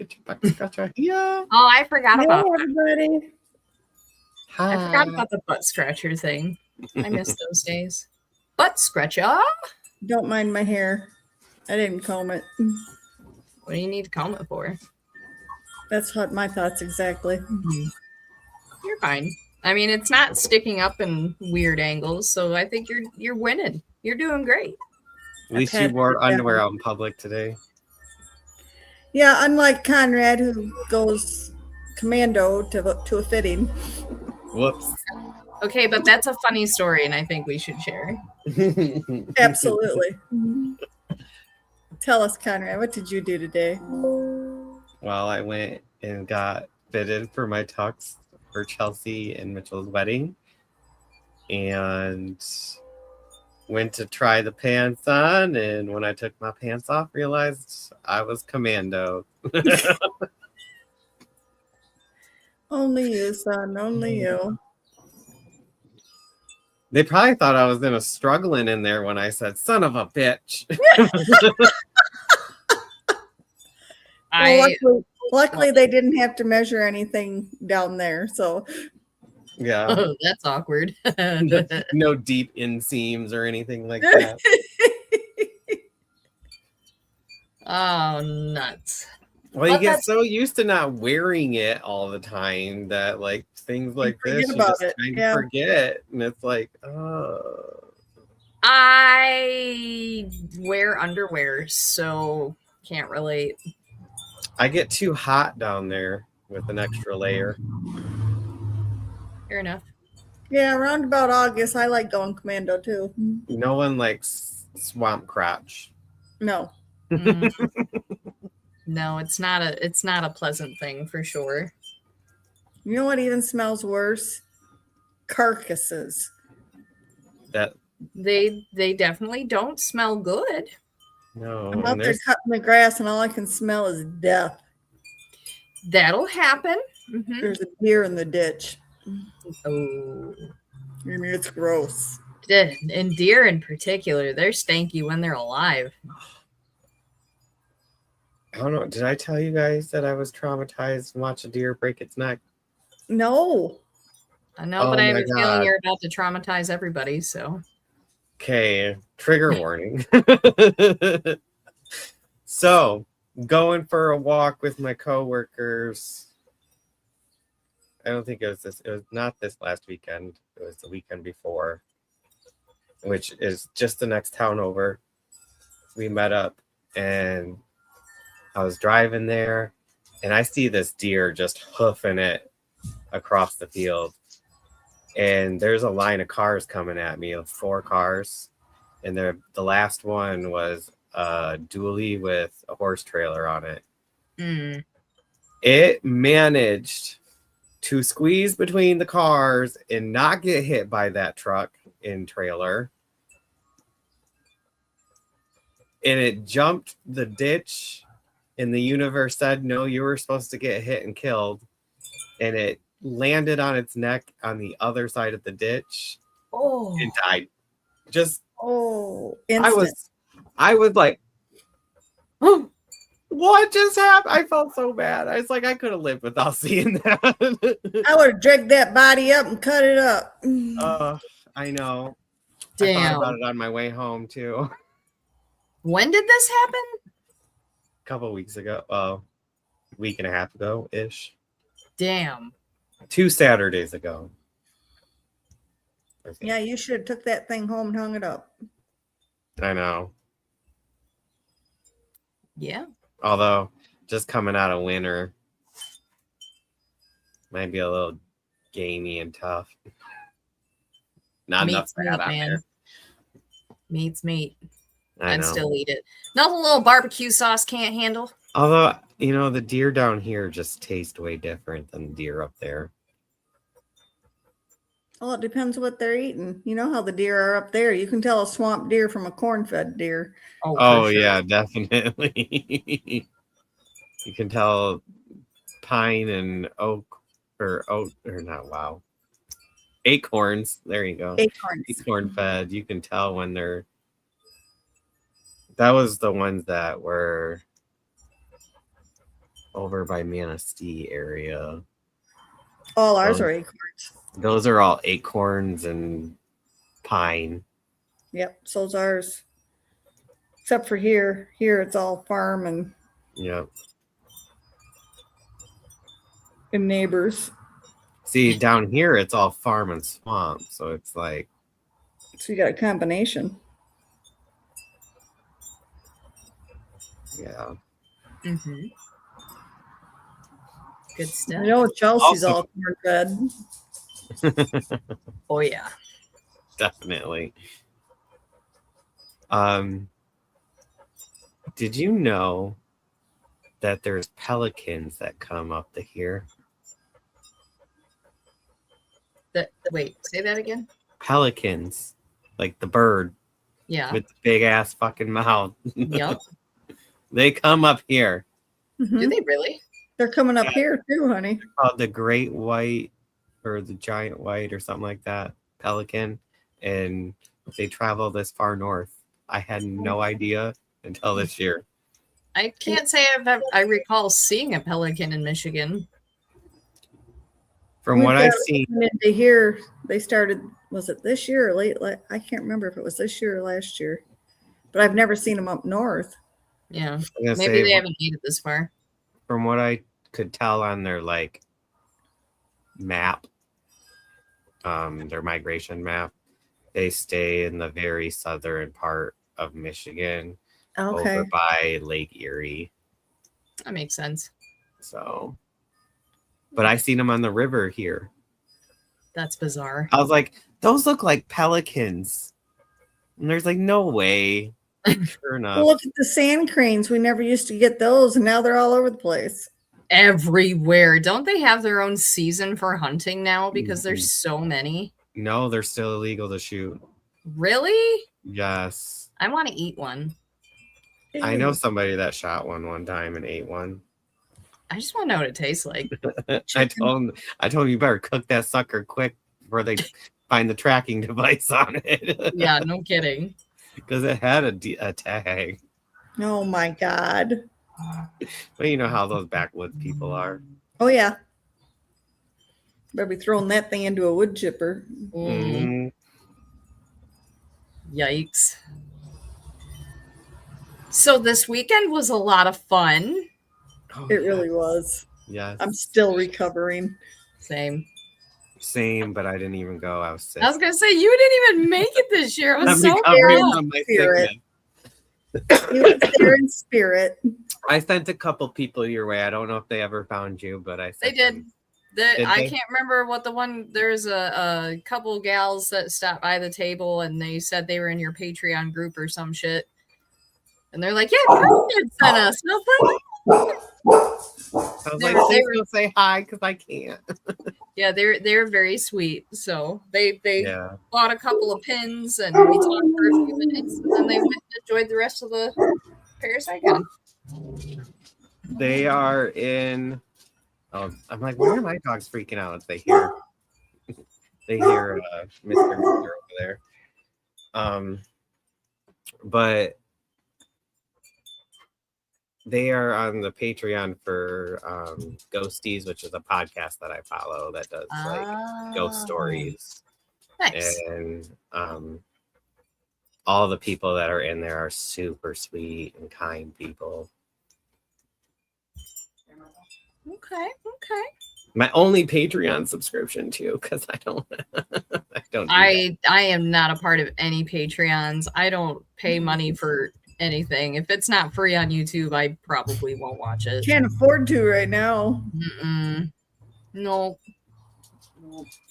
Get your butt scratcher here. Oh, I forgot about that. everybody. Hi. I forgot about the butt scratcher thing. I missed those days. Butt scratcher? Don't mind my hair. I didn't comb it. What do you need to comb it for? That's what my thoughts exactly. You're fine. I mean, it's not sticking up in weird angles, so I think you're winning. You're doing great. At least you wore underwear out in public today. Yeah, unlike Conrad, who goes commando to a fitting. Whoops. Okay, but that's a funny story, and I think we should share. Absolutely. Tell us, Conrad, what did you do today? Well, I went and got fitted for my tux for Chelsea and Mitchell's wedding, and went to try the pants on, and when I took my pants off, realized I was commando. Only you, son. Only you. They probably thought I was struggling in there when I said, son of a bitch. Luckily, they didn't have to measure anything down there. So, yeah. Oh, that's awkward. No deep inseams or anything like that. Oh, nuts. Well, you get so used to not wearing it all the time that like things like this, you just kind of forget. And it's like, oh. I wear underwear, so can't relate. I get too hot down there with an extra layer. Fair enough. Yeah, around about August, I like going commando too. No one likes swamp crotch. No. No, it's not a pleasant thing for sure. You know what even smells worse? Carcasses. That they definitely don't smell good. No. I'm out there cutting the grass and all I can smell is death. That'll happen. Mm-hmm. There's a deer in the ditch. Oh. I mean, it's gross. And deer in particular, they're stanky when they're alive. I don't know. Did I tell you guys that I was traumatized and watch a deer break its neck? No. I know, but I have a feeling you're about to traumatize everybody, so. Okay, trigger warning. So, going for a walk with my coworkers. I don't think it was this. It was not this last weekend. It was the weekend before, which is just the next town over. We met up, and I was driving there, and I see this deer just hoofing it across the field. And there's a line of cars coming at me, 4 cars. And the last one was a dually with a horse trailer on it. Mm. It managed to squeeze between the cars and not get hit by that truck and trailer. And it jumped the ditch, and the universe said, no, you were supposed to get hit and killed. And it landed on its neck on the other side of the ditch and died. Just I was like, oh, what just happened? I felt so bad. I was like, I could have lived without seeing that. I would have dragged that body up and cut it up. I know. Damn. I thought about it on my way home too. When did this happen? A couple weeks ago. Week and a half ago ish. Damn. 2 Saturdays ago. Yeah, you should have took that thing home and hung it up. I know. Yeah. Although, just coming out of winter might be a little gamey and tough. Not enough fat on there. Meat's meat. I'd still eat it. Nothing a little barbecue sauce can't handle. Although, the deer down here just taste way different than the deer up there. Well, it depends what they're eating. You know how the deer are up there. You can tell a swamp deer from a corn-fed deer. Oh sure. Yeah, definitely. You can tell pine and acorns. There you go. Acorn fed. You can tell when they're. That was the ones that were over by Manistee area. All ours are acorns. Those are all acorns and pine. Yep, so's ours. Except for here. Here it's all farm and Yep. neighbors. See, down here it's all farm and swamp, so it's like So you got a combination. yeah. Mm-hmm. Good stuff. I know Chelsea's Also- all corn fed. Oh yeah. Definitely. Did you know that there's pelicans that come up to here? Wait, say that again. Pelicans, like the bird Yeah. with the big ass fucking mouth. Yep. They come up here. Mhm. Do they really? They're coming up here too, honey. Called the great white or the giant white or something like that pelican, and they travel this far north. I had no idea until this year. I can't say I recall seeing a pelican in Michigan. From We've what I've got seen, one into here, they started. Was it this year or late? I can't remember if it was this year or last year. But I've never seen them up north. Yeah. I'm gonna Maybe say, they haven't made it this far. from what I could tell on their like map, their migration map, they stay in the very southern part of Michigan, Okay. over by Lake Erie. That makes sense. So, but I seen them on the river here. That's bizarre. I was like, those look like pelicans. And there's like, no way. Sure enough. Well, look at the sand cranes. We never used to get those, and now they're all over the place. Everywhere. Don't they have their own season for hunting now because Mm-hmm. there's so many? No, they're still illegal to shoot. Really? Yes. I want to eat one. I know somebody that shot one time and ate one. I just want to know what it tastes like. I told him you better cook that sucker quick before they find the tracking device on it. Yeah, no kidding. Because it had a tag. Oh my God. But you know how those backwoods people are. Oh yeah. Better be throwing that thing into a wood chipper. Mm, yikes. So this weekend was a lot of fun. Oh, It really was. Yes. I'm still recovering. Same. Same, but I didn't even go. I was sick. I was going to say, you didn't even make it this year. It was I'm so recovering bad. from my Spirit. sickness. He was there in spirit. I sent a couple people your way. I don't know if they ever found you, but I They sent did. them. I they? can't remember what the one. There's a couple gals that stopped by the table and they said they were in your Patreon group or some shit. And they're like, "Yeah, Bridget sent us." And I was like, I was They like, were- please go say hi because I can't. "Yeah, they're very sweet." So they Yeah. bought a couple of pins and we talked for a few minutes, and then they went and enjoyed the rest of the Parapsycon. They are in. Oh, I'm like, why are my dogs freaking out as they hear Mr. over there? But they are on the Patreon for Ghosties, which is a podcast that I follow that does like ghost stories. Nice. And all the people that are in there are super sweet and kind people. Okay. My only Patreon subscription too, because I don't do that. I am not a part of any Patreons. I don't pay money for anything. If it's not free on YouTube, I probably won't watch it. Can't afford to right now. Mm-mm. No.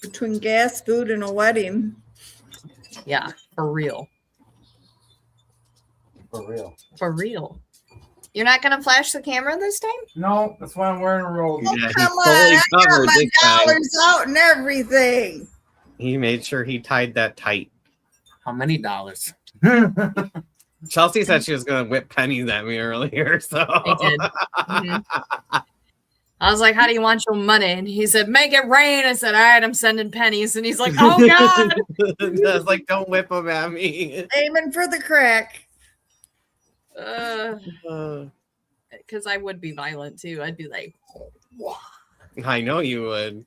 Between gas, food, and a wedding. Yeah, for real. For real. For real. You're not gonna flash the camera this time? No, that's why I'm wearing a robe. Yeah, he's Come on, fully I got covered my this time. dollars out and everything. He made sure he tied that tight. How many dollars? Chelsea said she was going to whip pennies at me earlier, so I did. Mhm. I was like, "How do you want your money?" And he said, "Make it rain." I said, "All right, I'm sending pennies." And he's like, "Oh God." I was like, "Don't whip them at me." Aiming for the crack. Uh, because I would be violent too. I'd be like, I know you would.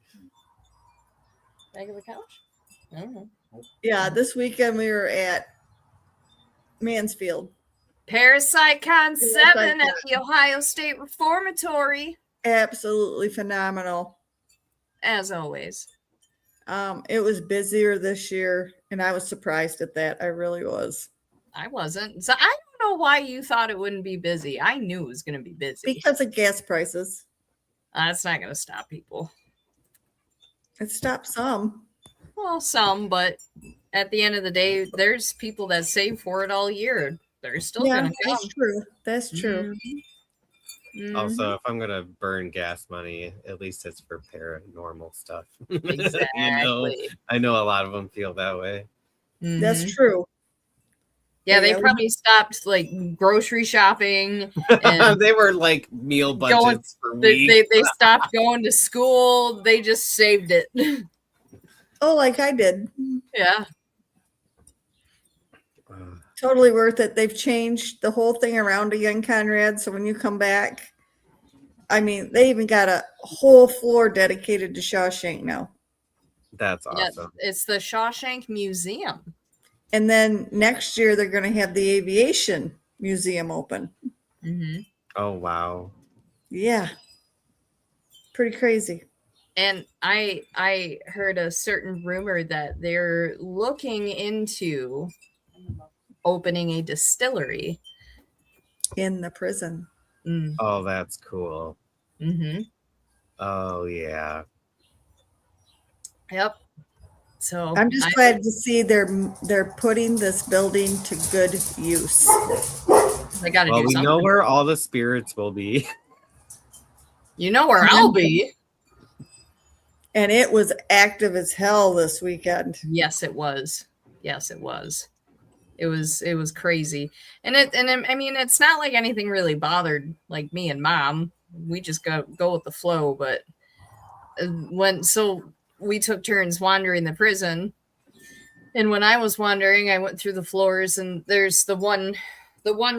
back of the couch. I don't know. Yeah, this weekend we were at Mansfield. Parapsycon 7 Parapsycon. at the Ohio State Reformatory, Absolutely phenomenal. as always. It was busier this year, and I was surprised at that. I really was. I wasn't. So I don't know why you thought it wouldn't be busy. I knew it was going to be busy. Because of gas prices. That's not going to stop people. It stopped some. Well, some, but at the end of the day, there's people that save for it all year. They're still Yeah, going to come. that's true. That's true. Mhm. Also, if I'm gonna burn gas money, at least it's for paranormal stuff. Exactly. I know a lot of them feel that way. Mhm. That's true. Yeah, they Yeah, we- probably stopped like grocery shopping. And They were like meal budgets for they, weeks. they stopped going to school. They just saved it. Oh, like I did. Yeah. Totally worth it. They've changed the whole thing around again, Conrad. So when you come back, I mean, they even got a whole floor dedicated to Shawshank now. That's Yeah, awesome. it's the Shawshank Museum. And then next year they're going to have the aviation museum open. Mm-hmm. Oh wow. Yeah. Pretty crazy. And I heard a certain rumor that they're looking into opening a distillery. In the prison. Oh, that's cool. Mm-hmm. Oh yeah. Yep. So I'm just glad to see they're putting this building to good use. I got to Well, do we something. know where all the spirits will be. You know where I'll be. And it was active as hell this weekend. Yes, it was. Yes, it was. It was crazy. I mean, it's not like anything really bothered like me and Mom. We just go with the flow. But we took turns wandering the prison. And when I was wandering, I went through the floors, and there's the one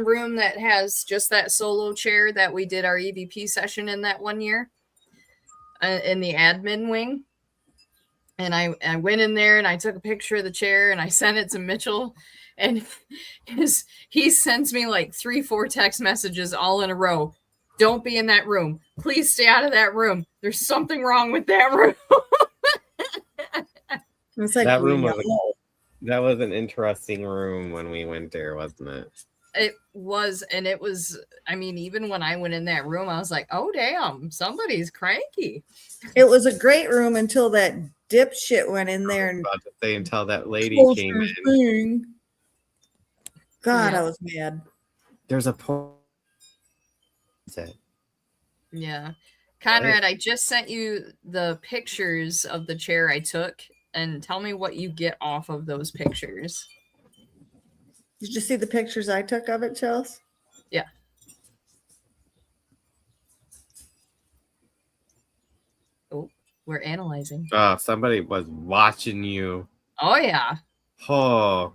room that has just that solo chair that we did our EVP session in that one year, in the admin wing. And I went in there and I took a picture of the chair and I sent it to Mitchell, and he sends me like 3-4 text messages all in a row. Don't be in that room. Please stay out of that room. There's something wrong with that room. It's like That room that was an interesting room when we went there, wasn't it? It was, and it was, I mean, even when I went in that room, I was like, oh, damn, somebody's cranky. It was a great room until that dipshit went in there and About to say until that lady closed came her in. thing. God, Yeah. I was mad. There's a point. Yeah. Conrad, I just sent you the pictures of the chair I took, and tell me what you get off of those pictures. Did you see the pictures I took of it, Chelsea? Yeah. Oh, we're analyzing. Oh, somebody was watching you. Oh, yeah. Oh.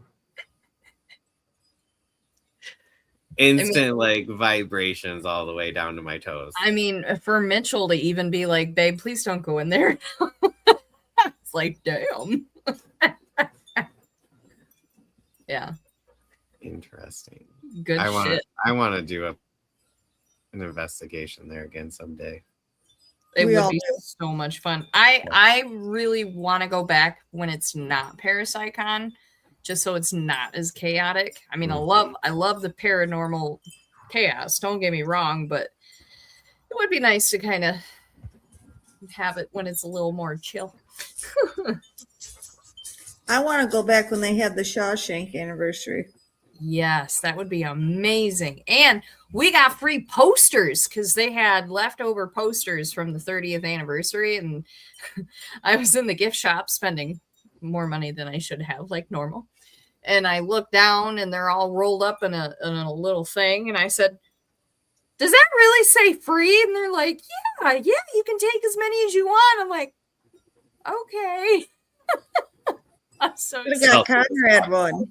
Instant like vibrations all the way down to my toes. I mean, for Mitchell to even be like, babe, please don't go in there. It's like, damn. Yeah. Interesting. Good shit. I want to do an investigation there again someday. It We would all be do. so much fun. I really want to go back when it's not Parapsycon, just so it's not as chaotic. I mean, I love the paranormal chaos. Don't get me wrong, but it would be nice to kind of have it when it's a little more chill. I want to go back when they had the Shawshank anniversary. Yes, that would be amazing. And we got free posters because they had leftover posters from the 30th anniversary. And I was in the gift shop spending more money than I should have, like normal. And I looked down and they're all rolled up in a little thing. And I said, does that really say free? And they're like, yeah, you can take as many as you want. I'm like, okay. I'm so We got excited. Conrad one.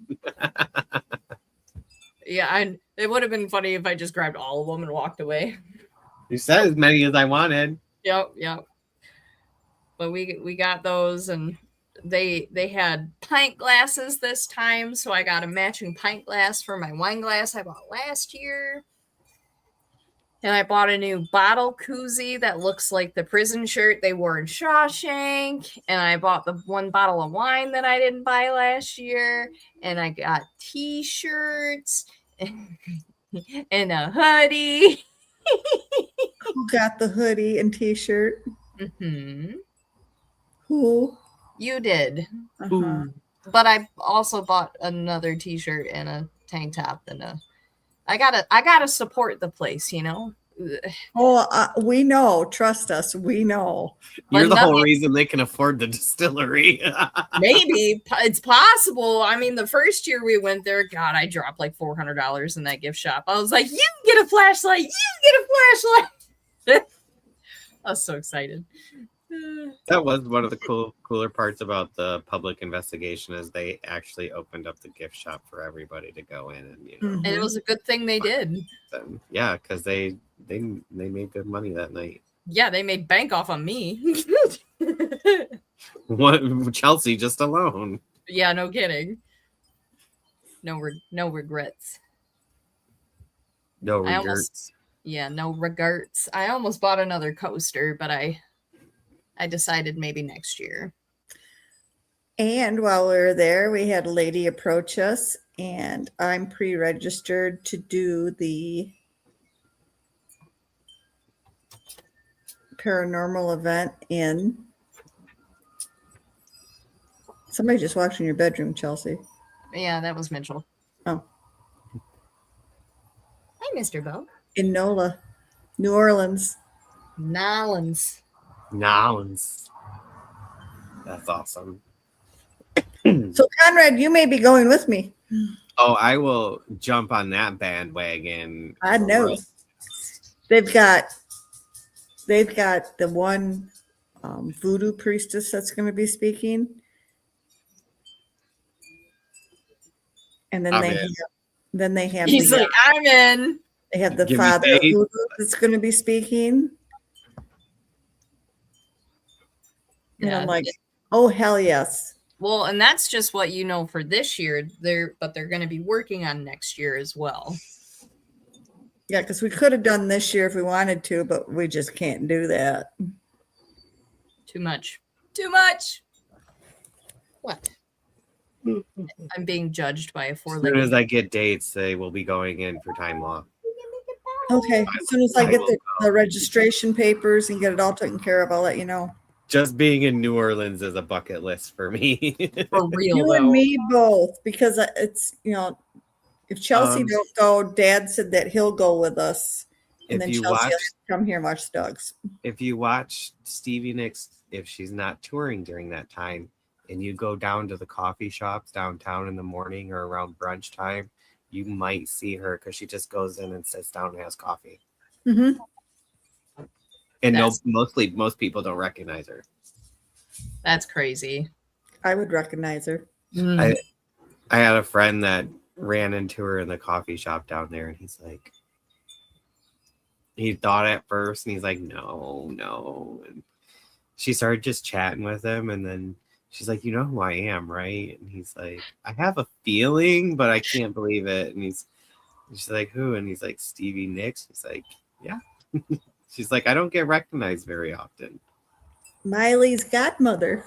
Yeah, it would have been funny if I just grabbed all of them and walked away. You said as many as I wanted. Yep. But we got those, and they had pint glasses this time, so I got a matching pint glass for my wine glass I bought last year. And I bought a new bottle koozie that looks like the prison shirt they wore in Shawshank. And I bought the one bottle of wine that I didn't buy last year. And I got t-shirts and a hoodie. Who got the hoodie and t-shirt? Mm-hmm. Who? You did. Uh-huh. But I also bought another t-shirt and a tank top and I gotta support the place, you know. Oh, we know. Trust us, we know. You're But the whole nothing- reason they can afford the distillery. Maybe it's possible. I mean, the first year we went there, God, I dropped like $400 in that gift shop. I was like, "You can get a flashlight! You can get a flashlight!" I was so excited. That was one of the cooler parts about the public investigation is they actually opened up the gift shop for everybody to go in and And it was a good thing they did. yeah, because they made good money that night. Yeah, they made bank off on me. What Chelsea just alone? Yeah, no kidding. No regrets. No I regrets. almost- Yeah, no regrets. I almost bought another coaster, but I decided maybe next year. And while we were there, we had a lady approach us, and I'm pre-registered to do the paranormal event in. Somebody just walked in your bedroom, Chelsea. Yeah, that was Mitchell. Oh. Hi, Mr. Bo. In NOLA, New Orleans. Nolans. Nolans. That's awesome. So, Conrad, you may be going with me. Oh, I will jump on that bandwagon. I know. They've got the one voodoo priestess that's going to be speaking, and then I'm they in. have, then they have He's the, like, I'm in. they have the Give me father of faith. voodoo that's going to be speaking, and Yeah. I'm like, oh hell yes. Well, and that's just what you know for this year. They're going to be working on next year as well. Yeah, because we could have done this year if we wanted to, but we just can't do that. Too much. Too much. What? I'm being judged by a As soon four-legged. as I get dates, they will be going in for time law. Okay, as soon as I I get will the registration papers and get it all taken care of, I'll let you know. Just being in New Orleans is a bucket list for me. For real, You though. and me both, because it's, if Chelsea don't go, Dad said that he'll go with us, and then if you Chelsea watch, has to come here and watch the dogs. if you watch Stevie Nicks, if she's not touring during that time, and you go down to the coffee shops downtown in the morning or around brunch time, you might see her because she just goes in and sits down and has coffee. Mm-hmm. And That's- most people don't recognize her. That's crazy. I would recognize her. I had a friend that ran into her in the coffee shop down there, and he's like, he thought at first, and he's like, no. And she started just chatting with him, and then she's like, you know who I am, right? And he's like, I have a feeling, but I can't believe it. And she's like, who? And he's like, Stevie Nicks. He's like, yeah. She's like, I don't get recognized very often. Miley's godmother.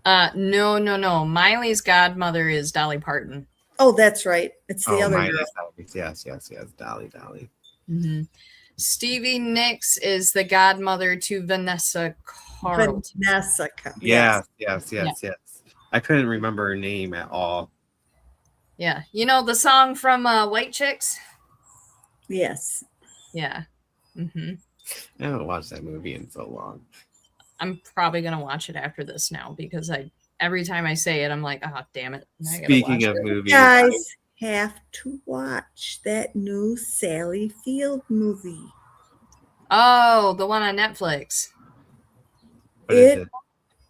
No. Miley's godmother is Dolly Parton. Oh, that's right. It's the other Miley girl. Cyrus. Yes. Dolly. Mm-hmm. Stevie Nicks is the godmother to Vanessa Carlton. Vanessa. Yes. I couldn't remember her name at all. Yeah. You know the song from White Chicks? Yes. Yeah. Mm-hmm. I haven't watched that movie in so long. I'm probably going to watch it after this now because every time I say it, I'm like, oh, damn it. I gotta Speaking watch of it. movies, Guys have to watch that new Sally Field movie. Oh, the one on Netflix. what is it?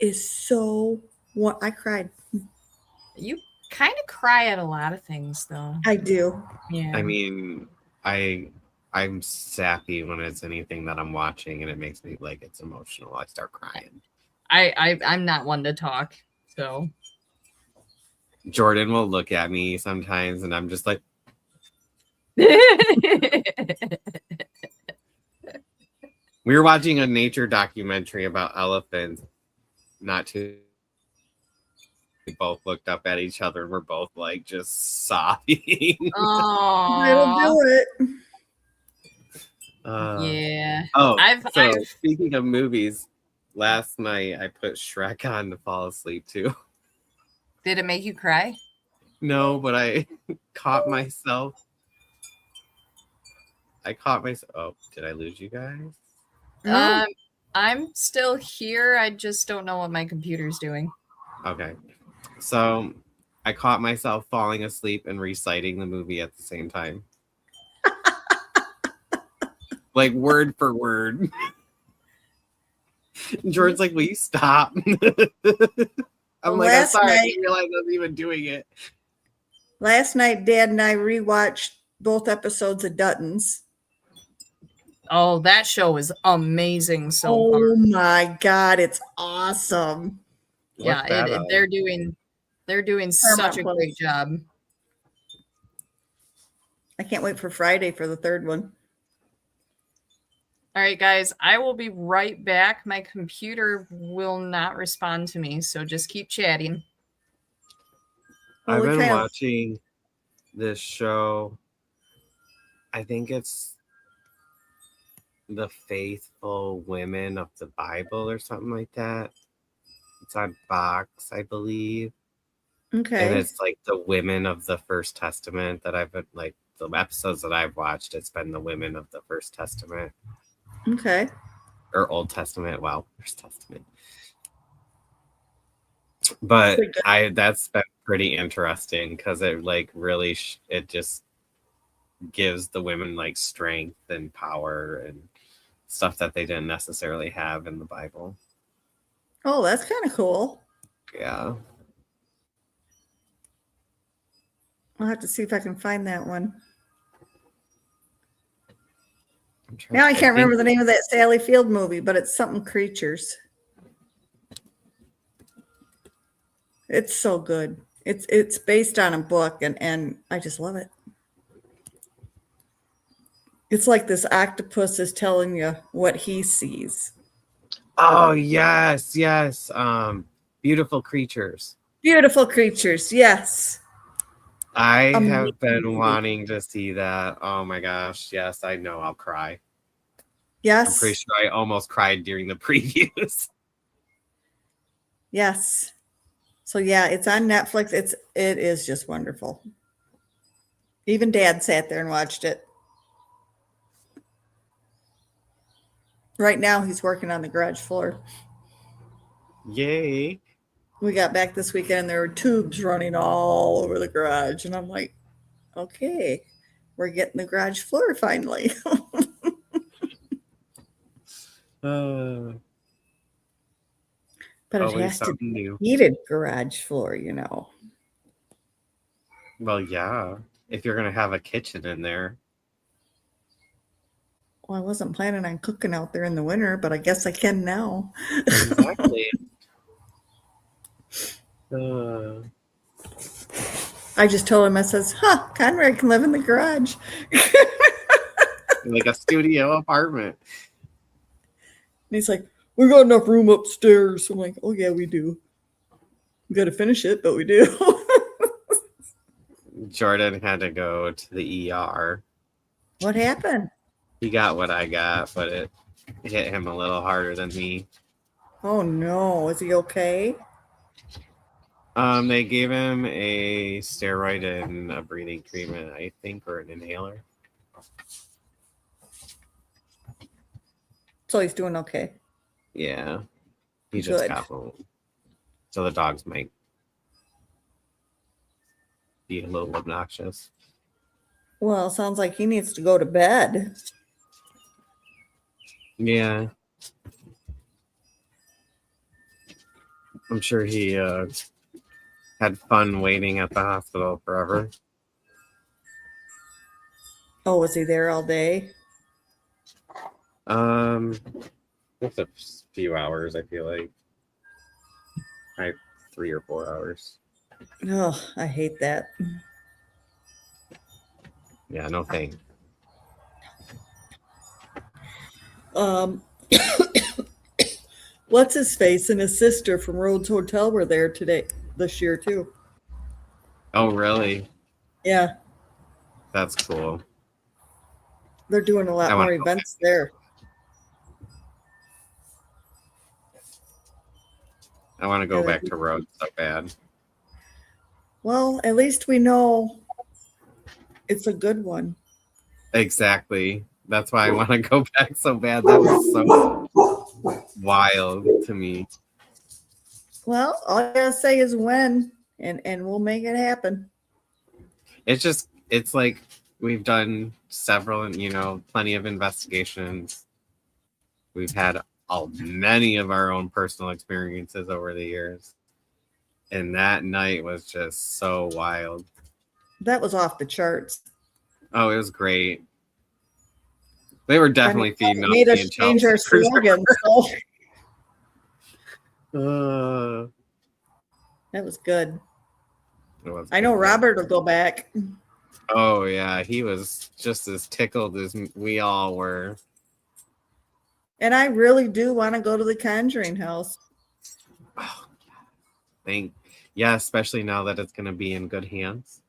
Is so I cried. You kind of cry at a lot of things, though. I do. Yeah. I mean, I'm sappy when it's anything that I'm watching and it makes me like it's emotional. I start crying. I'm not one to talk, so. Jordan will look at me sometimes and I'm just like, we were watching a nature documentary about elephants not too. We both looked up at each other and we're both like just sobbing. That'll Oh, do it. yeah. Oh, I've speaking of movies, last night I put Shrek on to fall asleep too. Did it make you cry? No, but I caught myself. Oh, did I lose you guys? No. I'm still here. I just don't know what my computer's doing. Okay. So I caught myself falling asleep and reciting the movie at the same time. Like word for word. George's like, will you stop? I'm like, I'm sorry, I didn't realize I was even doing it. Last night, Dad and I rewatched both episodes of Duttons. Oh, that show is amazing so far. Oh my God, it's awesome. Yeah, they're doing such a great job. I can't wait for Friday for the third one. All right, guys, I will be right back. My computer will not respond to me, so just keep chatting. I've been watching this show. I think it's The Faithful Women of the Bible or something like that. It's on Fox, I believe. Okay. And it's like the women of the First Testament that I've been like the episodes that I've watched. It's been the women of the First Testament. Okay. Or Old Testament. Wow, First Testament. But that's been pretty interesting because it like really it just gives the women like strength and power and stuff that they didn't necessarily have in the Bible. Oh, that's kind of cool. Yeah. I'll have to see if I can find that one. Now I can't remember the name of that Sally Field movie, but it's something creatures. It's so good. It's based on a book and I just love it. It's like this octopus is telling you what he sees. Oh, yes. Beautiful Creatures. Beautiful Creatures, yes. I have been wanting to see that. Oh my gosh. Yes, I know I'll cry. Yes. I'm pretty sure I almost cried during the previews. Yes. So yeah, it's on Netflix. It is just wonderful. Even Dad sat there and watched it. Right now he's working on the garage floor. Yay. We got back this weekend and there were tubes running all over the garage. And I'm like, okay, we're getting the garage floor finally. But it has to be heated garage floor, you know. Well, yeah. If you're going to have a kitchen in there. Well, I wasn't planning on cooking out there in the winter, but I guess I can now. Exactly. I just told him, I says, Conrad can live in the garage. Like a studio apartment. And he's like, we got enough room upstairs. I'm like, oh, yeah, we do. We got to finish it, but we do. Jordan had to go to the ER. What happened? He got what I got, but it hit him a little harder than me. Oh, no. Is he okay? They gave him a steroid and a breathing treatment, I think, or an inhaler. So he's doing okay. Yeah. He just got home. So the dogs might be a little obnoxious. Well, sounds like he needs to go to bed. Yeah. I'm sure he Had fun waiting at the hospital forever. Oh, was he there all day? Just a few hours, I feel like. 3 or 4 hours. Oh, I hate that. Yeah, no thanks. What's his face and his sister from Rhodes Hotel were there this year too. Oh, really? Yeah, That's cool. they're doing a lot I wanna more go events there. I want to go Yeah, back to Rhodes so bad. Well, at least we know it's a good one. Exactly. That's why I want to go back so bad. That was so wild to me. Well, all I gotta say is when, and we'll make it happen. It's like we've done several, plenty of investigations. We've had many of our own personal experiences over the years. And that night was just so wild. That was off the charts. Oh, it was great. They were definitely feeding It off made me us and change Chelsea our for slogan. So sure. that was good. It was I know good. Robert will go back. Oh, yeah. He was just as tickled as we all were. And I really do want to go to the Conjuring House. Oh, yeah, especially now that it's going to be in good hands.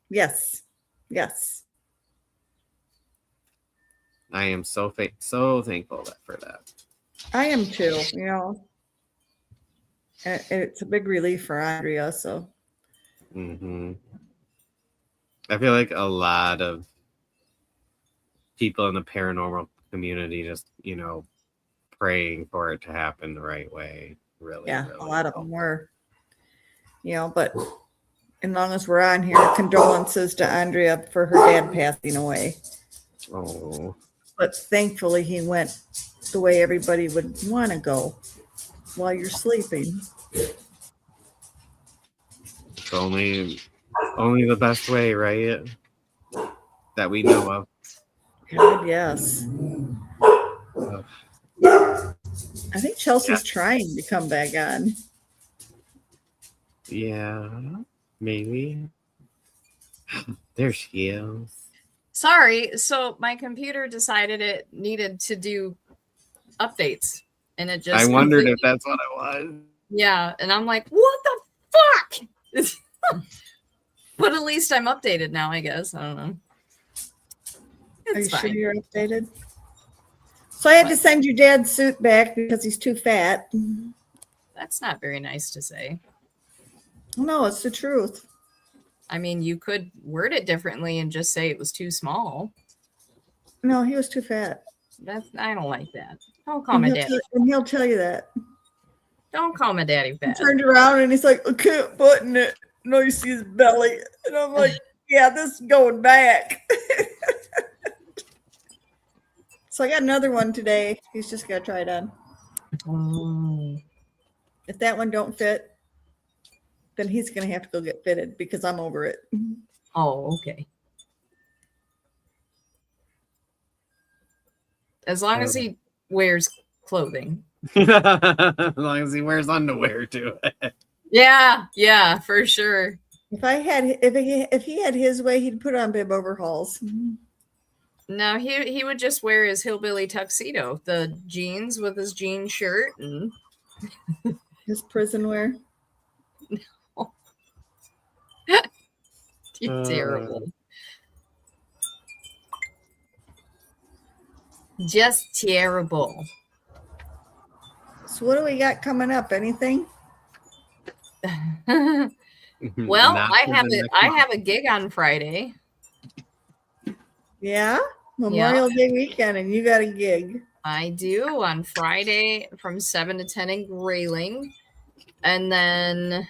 Yes. Yes. I am so thankful for that. I am too, And it's a big relief for Andrea, so. I feel like a lot of people in the paranormal community just, praying for it to happen the right way. Really, Yeah, really a lot of them were. But as long as we're on here, condolences to Andrea for her dad passing away. Oh, But thankfully he went the way everybody would want to go while you're sleeping. it's only the best way, right? That we know of. God, yes. Ugh. I think Chelsea's trying to come back on. Yeah, maybe. There she is. Sorry. So my computer decided it needed to do updates, and it just. I wondered if that's what it was. Yeah, and I'm like, what the fuck? But at least I'm updated now, I guess. I don't know. Are you It's sure fine. you're updated? So I had to send your dad's suit back because he's too fat. That's not very nice to say. No, it's the truth. I mean, you could word it differently and just say it was too small. No, he was too fat. I don't like that. Don't call my daddy. And he'll tell you that. Don't call my daddy He fat. turned around and he's like, I can't button it. No, you see his belly. And I'm like, yeah, this is going back. So I got another one today. He's just got to try it on. Oh. If that one don't fit, then he's going to have to go get fitted because I'm over it. Oh, okay. As long as he wears clothing. As long as he wears underwear to it. Yeah, for sure. If he had his way, he'd put on bib overhauls. No, he would just wear his hillbilly tuxedo, the jeans with his jean shirt and His prison wear. You're terrible. Just terrible. So what do we got coming up? Anything? Well, Not I for have the it. next I month. have a gig on Friday. Yeah? Memorial Day weekend, and you got a gig. I do on Friday from 7 to 10 in Grayling. And then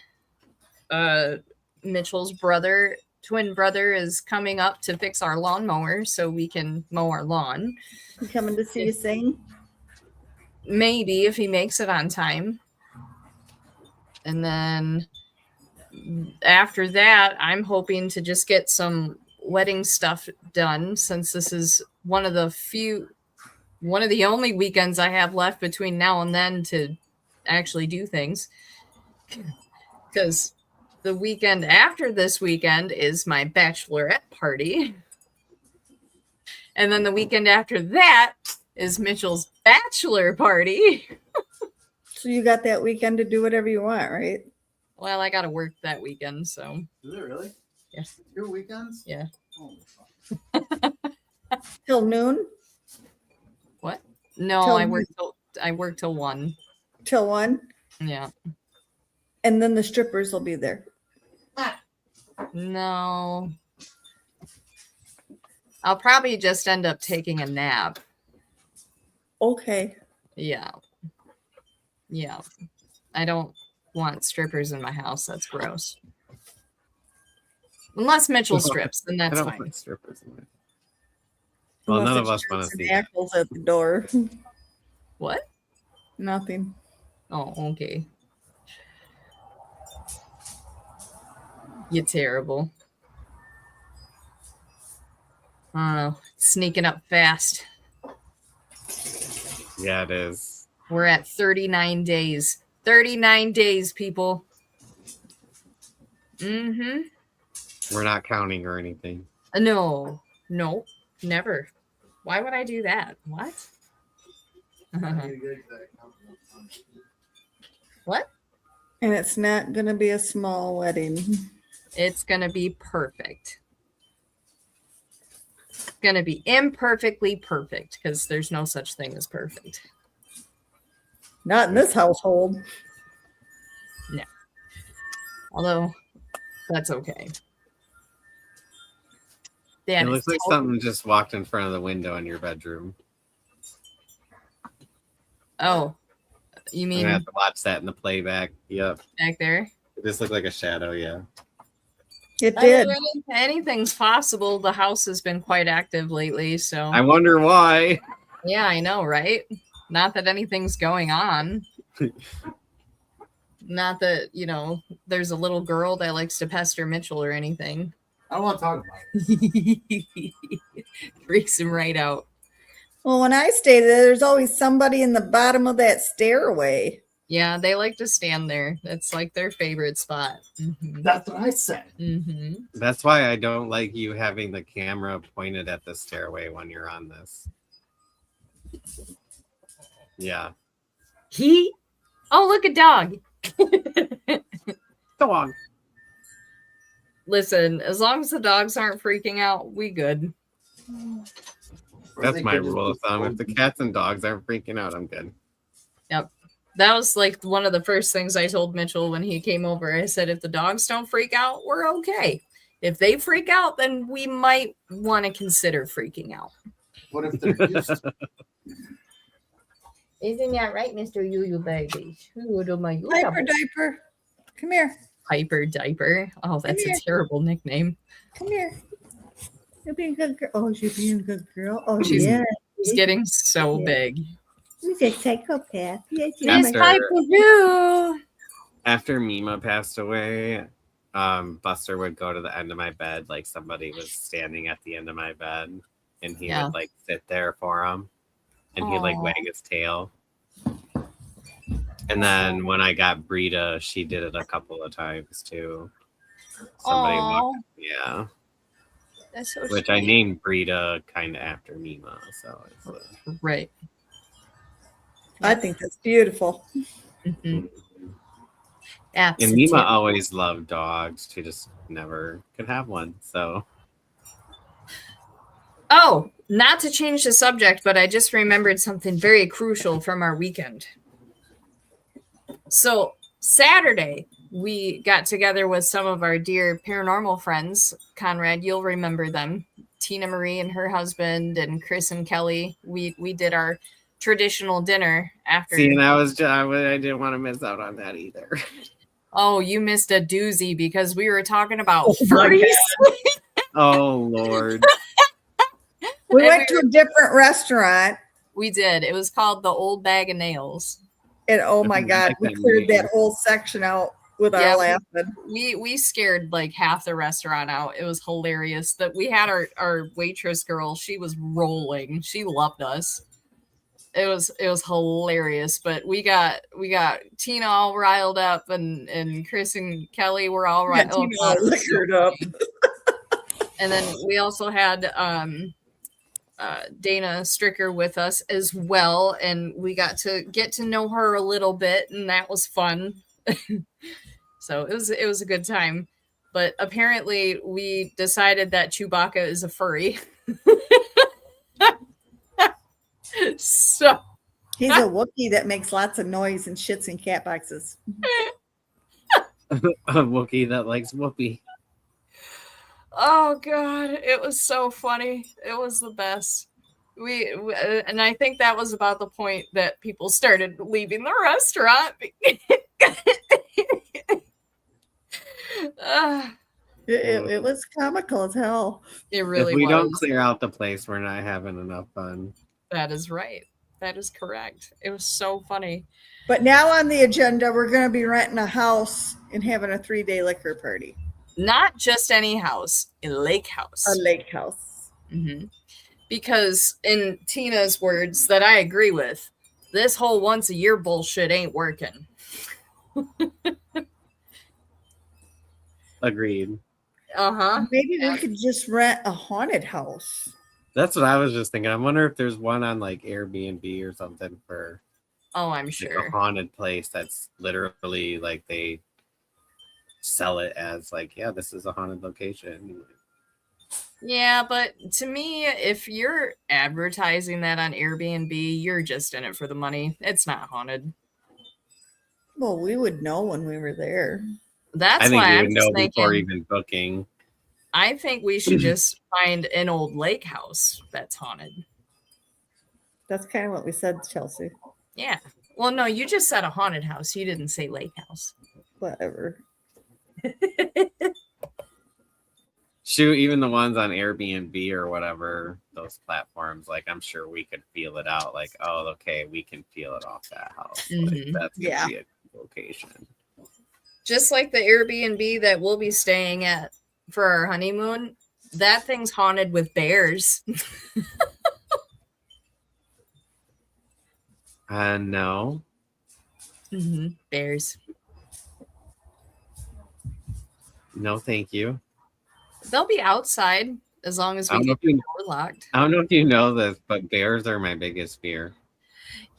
Mitchell's twin brother is coming up to fix our lawnmower so we can mow our lawn. You coming to see you sing? Maybe if he makes it on time. And then after that, I'm hoping to just get some wedding stuff done, since this is one of the only weekends I have left between now and then to actually do things. Because the weekend after this weekend is my bachelorette party. And then the weekend after that is Mitchell's bachelor party. So you got that weekend to do whatever you want, right? Well, I got to work that weekend, so. Is it really? Yes. 2 weekends? Yeah. Holy fuck. Till noon? What? No, Till I work till 1. Till 1? Yeah. And then the strippers will be there. No. I'll probably just end up taking a nap. Okay. Yeah. Yeah. I don't want strippers in my house. That's gross. Unless Mitchell strips, then I that's don't fine. want strippers in it. Well, Unless none it's of us want to Johnson see that. Ackles at the door. What? Nothing. Oh, okay. You're terrible. I don't know. It's sneaking up fast. Yeah, it is. We're at 39 days. 39 days, people. Mm-hmm. We're not counting or anything. No, never. Why would I do that? What? What? And it's not going to be a small wedding. It's going to be perfect. It's going to be imperfectly perfect, because there's no such thing as perfect. Not in this household. No. Although, that's okay. It looks like something just walked in front of the window in your bedroom. Oh, you I'm mean gonna have to watch that in the playback. Yep. back there? It just looked like a shadow, yeah. It did. Anything's possible. The house has been quite active lately, so I wonder why. yeah, I know, right? Not that anything's going on. Not that, there's a little girl that likes to pester Mitchell or anything. I don't want to talk about it. Freaks him right out. Well, when I stay there, there's always somebody in the bottom of that stairway. Yeah, they like to stand there. That's like their favorite spot. Mm-hmm. That's what I said. Mm-hmm. That's why I don't like you having the camera pointed at the stairway when you're on this. Yeah. Oh, look, a dog. Dog. Listen, as long as the dogs aren't freaking out, we good. That's my rule of thumb. If the cats and dogs aren't freaking out, I'm good. Yep. That was like one of the first things I told Mitchell when he came over. I said, if the dogs don't freak out, we're okay. If they freak out, then we might want to consider freaking out. What if they're used to Isn't that right, Mr. Yuyu baby? Diaper, diaper. Come here. Piper Diaper. Oh, that's here. a terrible nickname. Come here. You're being a good girl. Oh, you're being a good girl. Oh, She's- yeah. It's getting so big. She's a psychopath. Yes, Miss you're Piper. Who? After Mima passed away, Buster would go to the end of my bed, like somebody was standing at the end of my bed, and he Yeah. would like sit there for him, and he'd like Aw. wag his tail. And then when I got Brita, she did it a couple of times too. Somebody walked, yeah, That's so which I named Brita kind of after Mima, so it's, right. I think that's beautiful. Mm-hmm. and Mima always loved dogs. She just never could have one, so. Oh, not to change the subject, but I just remembered something very crucial from our weekend. So Saturday, we got together with some of our dear paranormal friends. Conrad, you'll remember them. Tina Marie and her husband, and Chris and Kelly. We did our traditional dinner after. See, and I didn't want to miss out on that either. Oh, you missed a doozy because we were talking about Oh my furries. Oh Lord. We And went to a different restaurant, We did. It was called the Old Bag of Nails. and oh my I God, like we that cleared name. that whole section out. with Yeah, our laughing. we scared like half the restaurant out. It was hilarious that we had our waitress girl. She was rolling. She loved us. It was hilarious. But we got Tina all riled up, and Chris and Kelly were all right. Yeah, Tina all liquored up. And then we also had Dana Stricker with us as well, and we got to get to know her a little bit, and that was fun. So it was a good time. But apparently we decided that Chewbacca is a furry. So He's a Wookiee that makes lots of noise and shits in cat boxes. A Wookiee that likes whoopee. oh god, it was so funny. It was the best. And I think that was about the point that people started leaving the restaurant. It was comical as hell. It really If we was. don't clear out the place, we're not having enough fun. That is right. That is correct. It was so funny. But now on the agenda, we're going to be renting a house and having a 3-day liquor party. Not just any house, a lake house. A lake house. Mm-hmm. Because in Tina's words that I agree with, this whole once a year bullshit ain't working. Agreed. Uh-huh. Maybe we could just rent a haunted house. That's what I was just thinking. I wonder if there's one on like Airbnb or something for Oh, I'm like sure. a haunted place that's literally like they sell it as like, yeah, this is a haunted location. Yeah, but to me, if you're advertising that on Airbnb, you're just in it for the money. It's not haunted. Well, we would know when we were there. That's I think why we I'm would just know before thinking. even booking. I think we should just find an old lake house that's haunted. That's kind of what we said, Chelsea. Yeah. Well, no, you just said a haunted house. You didn't say lake house. Whatever. Shoot, even the ones on Airbnb or whatever, those platforms, like I'm sure we could feel it out. Like, oh, okay, we can feel it off that house. Like, Mhm. that's gonna Yeah. be a location. Just like the Airbnb that we'll be staying at for our honeymoon, that thing's haunted with bears. No. Bears. No, thank you. They'll be outside as long as I we don't know get if the you- door locked. I don't know if you know this, but bears are my biggest fear.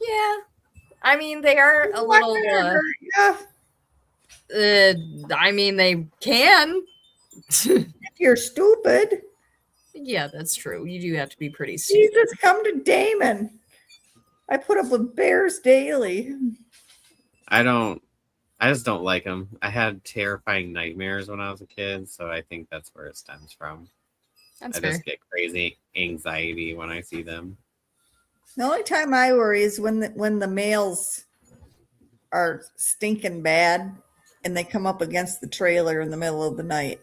Yeah. I mean, they are a little. Yeah. I mean, they can. If you're stupid, Yeah, that's true. You do have to be pretty stupid. Jesus, come to Damon. I put up with bears daily. I just don't like them. I had terrifying nightmares when I was a kid, so I think that's where it stems from. That's I fair. just get crazy anxiety when I see them. The only time I worry is when the males are stinking bad and they come up against the trailer in the middle of the night.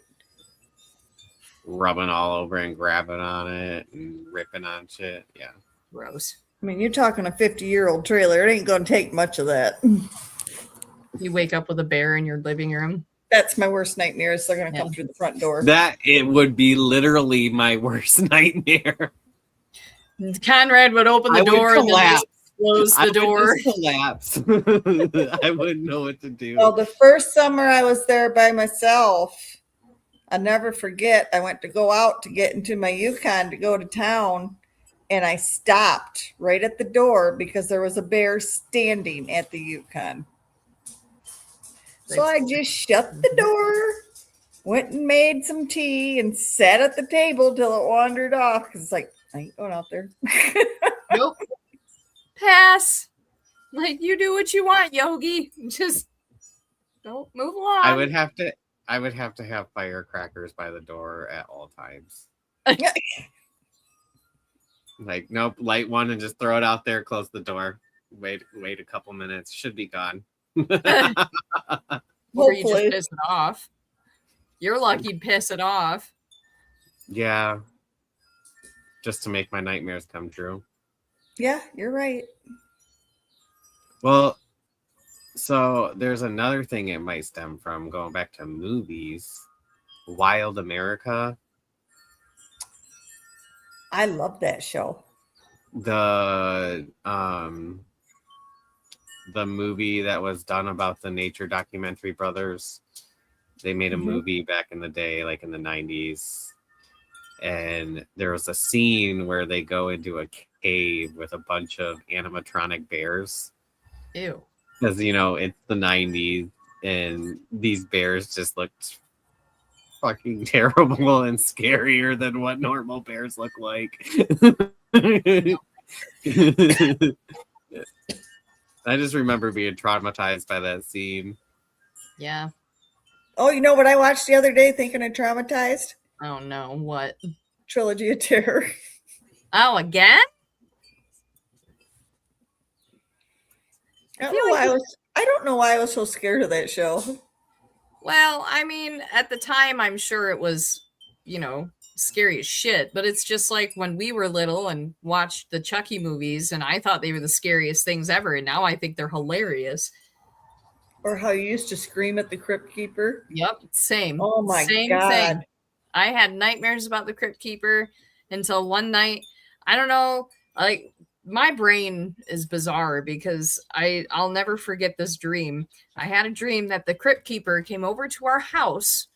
Rubbing all over and grabbing on it and ripping on shit. Yeah. Gross. I mean, you're talking a 50-year-old trailer. It ain't going to take much of that. You wake up with a bear in your living room. That's my worst nightmare. Is they're going to come Yeah. through the front door. That it would be literally my worst nightmare. Conrad would open the I would door and then collapse. just close I the door. would just collapse. I wouldn't know what to do. Well, the first summer I was there by myself, I'll never forget. I went to go out to get into my Yukon to go to town, and I stopped right at the door because there was a bear standing at the Yukon. So I just shut the door, went and made some tea, and sat at the table till it wandered off. Because it's like, I ain't going out there. Nope. Pass. Like, you do what you want, Yogi. Just don't move along. I would have to have firecrackers by the door at all times. Like, nope, light one and just throw it out there, close the door. Wait a couple minutes. Should be gone. Or you just Hopefully. piss it off. You're lucky you'd piss it off. Yeah. Just to make my nightmares come true. Yeah, you're right. Well, So there's another thing it might stem from, going back to movies. Wild America. I love that show. The movie that was done about the nature documentary brothers. They made a movie back in the day, like in the 90s. And there was a scene where they go into a cave with a bunch of animatronic bears. Ew. Because, it's the 90s and these bears just looked fucking terrible and scarier than what normal bears look like. I just remember being traumatized by that scene. Yeah. Oh, you know what I watched the other day thinking of traumatized? Oh no, what? Trilogy of Terror. Oh, again? I don't know why I was so scared of that show. Well, I mean, at the time, I'm sure it was, scary as shit. But it's just like when we were little and watched the Chucky movies, and I thought they were the scariest things ever, and now I think they're hilarious. Or how you used to scream at the Crypt Keeper. Yep, same. Oh my same God. thing. I had nightmares about the Crypt Keeper until one night. I don't know, like my brain is bizarre because I'll never forget this dream. I had a dream that the Crypt Keeper came over to our house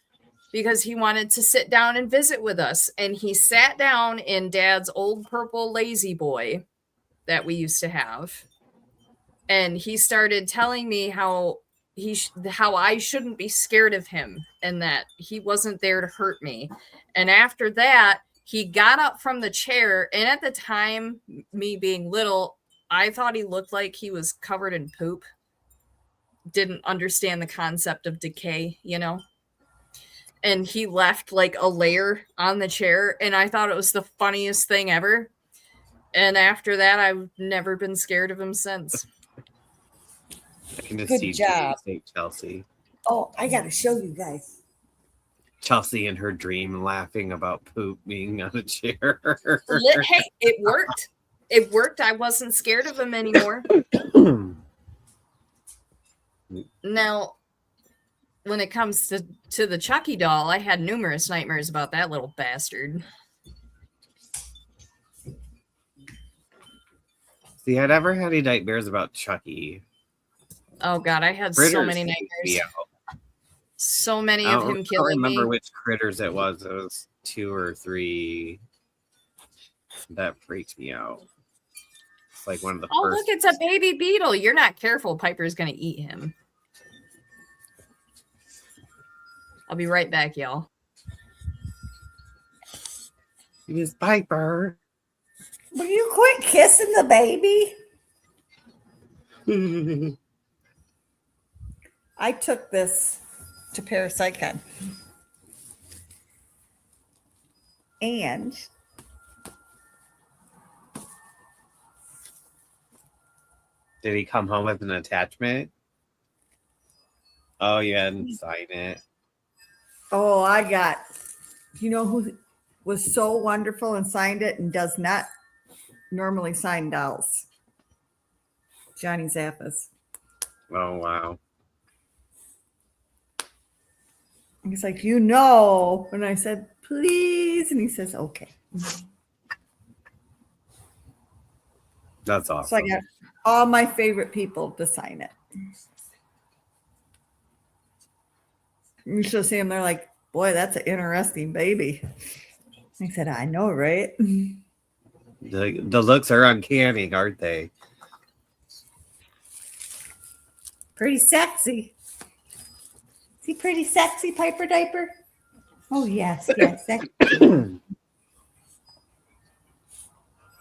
because he wanted to sit down and visit with us. And he sat down in Dad's old purple lazy boy that we used to have. And he started telling me how I shouldn't be scared of him and that he wasn't there to hurt me. And after that, he got up from the chair, and at the time, me being little, I thought he looked like he was covered in poop. Didn't understand the concept of decay, And he left like a layer on the chair, and I thought it was the funniest thing ever. And after that, I've never been scared of him since. I can just Good see job. Chelsea. Oh, I got to show you guys. Chelsea in her dream laughing about poop being on a chair. Hey, it worked. It worked. I wasn't scared of him anymore. Now, when it comes to the Chucky doll, I had numerous nightmares about that little bastard. See, I never had any nightmares about Chucky. Oh God, I had Critters so many freaked me nightmares. out. So many of him I don't killing remember me. which critters it was. It was 2 or 3 that freaked me out. It's like one of the Oh, first. look, it's a baby beetle. You're not careful. Piper's going to eat him. I'll be right back, y'all. Miss Piper. Will you quit kissing the baby? I took this to Parapsycon. And Did he come home with an attachment? Oh, you hadn't signed it. oh, I got, you know who was so wonderful and signed it and does not normally sign dolls? Johnny Zappas. Oh, wow. He's like, and I said, please. And he says, okay. That's awesome. So I got all my favorite people to sign it. You should see them. They're like, boy, that's an interesting baby. I said, I know, right? The looks are uncanny, aren't they? Pretty sexy. Is he pretty sexy, Piper Diaper? Oh, yes.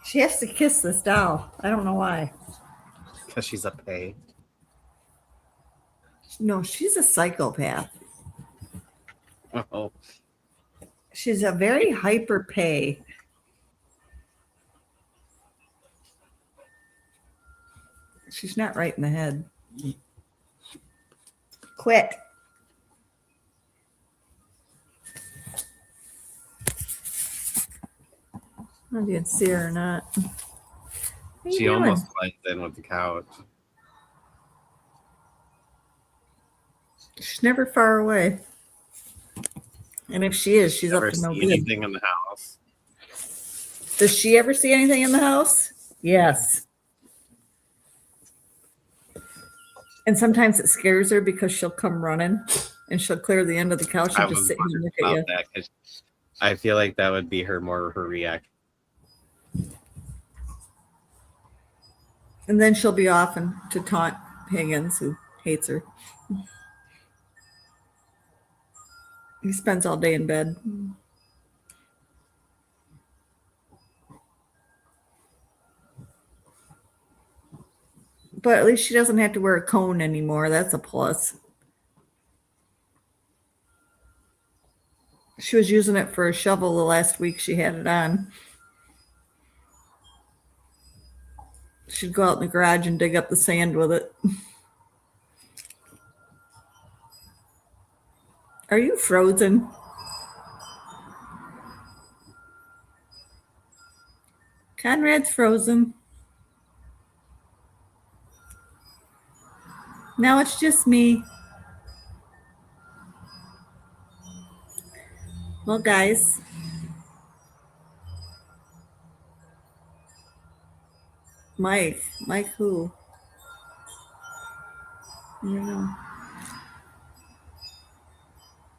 She has to kiss this doll. I don't know why. Because she's a pay. No, she's a psychopath. Oh. She's a very hyper pay. She's not right in the head. Quit. I don't know if you can see her or not. What are you She doing? almost blends in with the couch. She's never far away. And if she is, she's Never up to no see good. anything in the house. Does she ever see anything in the house? Yes. And sometimes it scares her because she'll come running and she'll clear the end of the couch I and just was sit here and wondering look at you. about that because I feel like that would be her reaction. And then she'll be off and to taunt Higgins, who hates her. He spends all day in bed. But at least she doesn't have to wear a cone anymore. That's a plus. She was using it for a shovel the last week she had it on. She'd go out in the garage and dig up the sand with it. Are you frozen? Conrad's frozen. Now it's just me. Well, guys. Mike who? I don't know.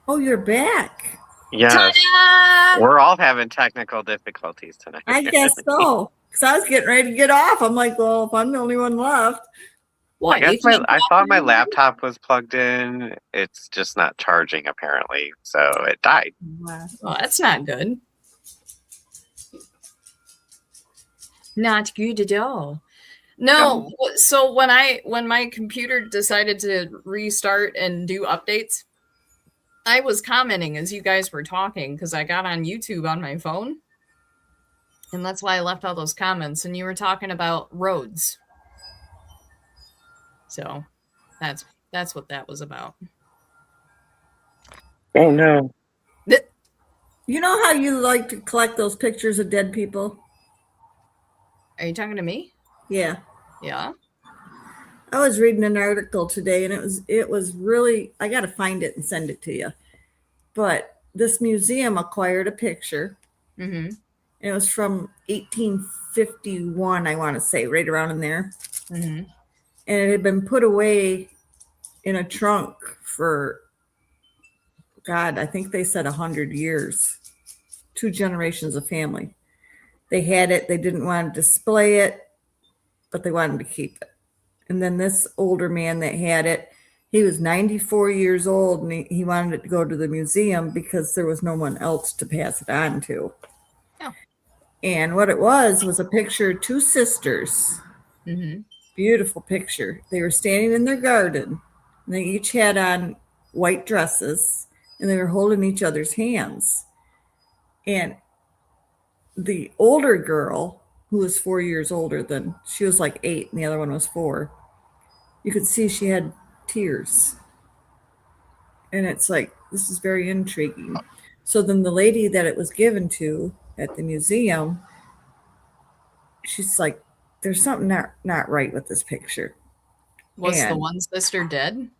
Oh, you're back. Yes, Ta-da! we're all having technical difficulties tonight. I guess so. Because I was getting ready to get off. I'm like, well, if I'm the only one left. What? I You guess can't I talk thought my anymore? laptop was plugged in. It's just not charging apparently, so it died. Well, that's not good. Not good at all. No, so when my computer decided to restart and do updates, I was commenting as you guys were talking because I got on YouTube on my phone. And that's why I left all those comments. And you were talking about roads. So that's what that was about. Oh no. You know how you like to collect those pictures of dead people? Are you talking to me? Yeah. Yeah. I was reading an article today and it was really, I got to find it and send it to you. But this museum acquired a picture. Mm-hmm. It was from 1851, I want to say, right around in there. Mm-hmm. And it had been put away in a trunk for, God, I think they said 100 years. 2 generations of family. They had it. They didn't want to display it, but they wanted to keep it. And then this older man that had it, he was 94 years old, and he wanted it to go to the museum because there was no one else to pass it on to. Oh. And what it was a picture of 2 sisters. Mm-hmm. Beautiful picture. They were standing in their garden, and they each had on white dresses, and they were holding each other's hands. And the older girl, who was 4 years older than, she was like 8, and the other one was 4. You could see she had tears. And it's like, this is very intriguing. So then the lady that it was given to at the museum, she's like, there's something not right with this picture. Was the And- one sister dead?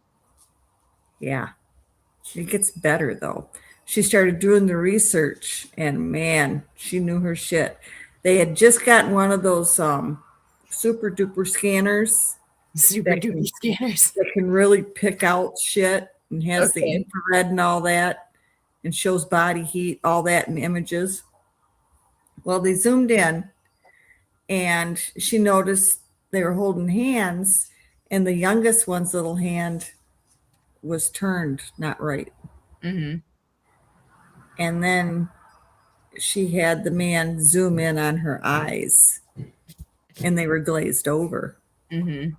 Yeah. It gets better though. She started doing the research and man, she knew her shit. They had just gotten one of those super duper scanners Super duper scanners. that can really pick out shit and has the Okay. infrared and all that and shows body heat, all that in images. Well, they zoomed in and she noticed they were holding hands and the youngest one's little hand was turned not right. Mm-hmm. And then she had the man zoom in on her eyes and they were glazed over. Mm-hmm.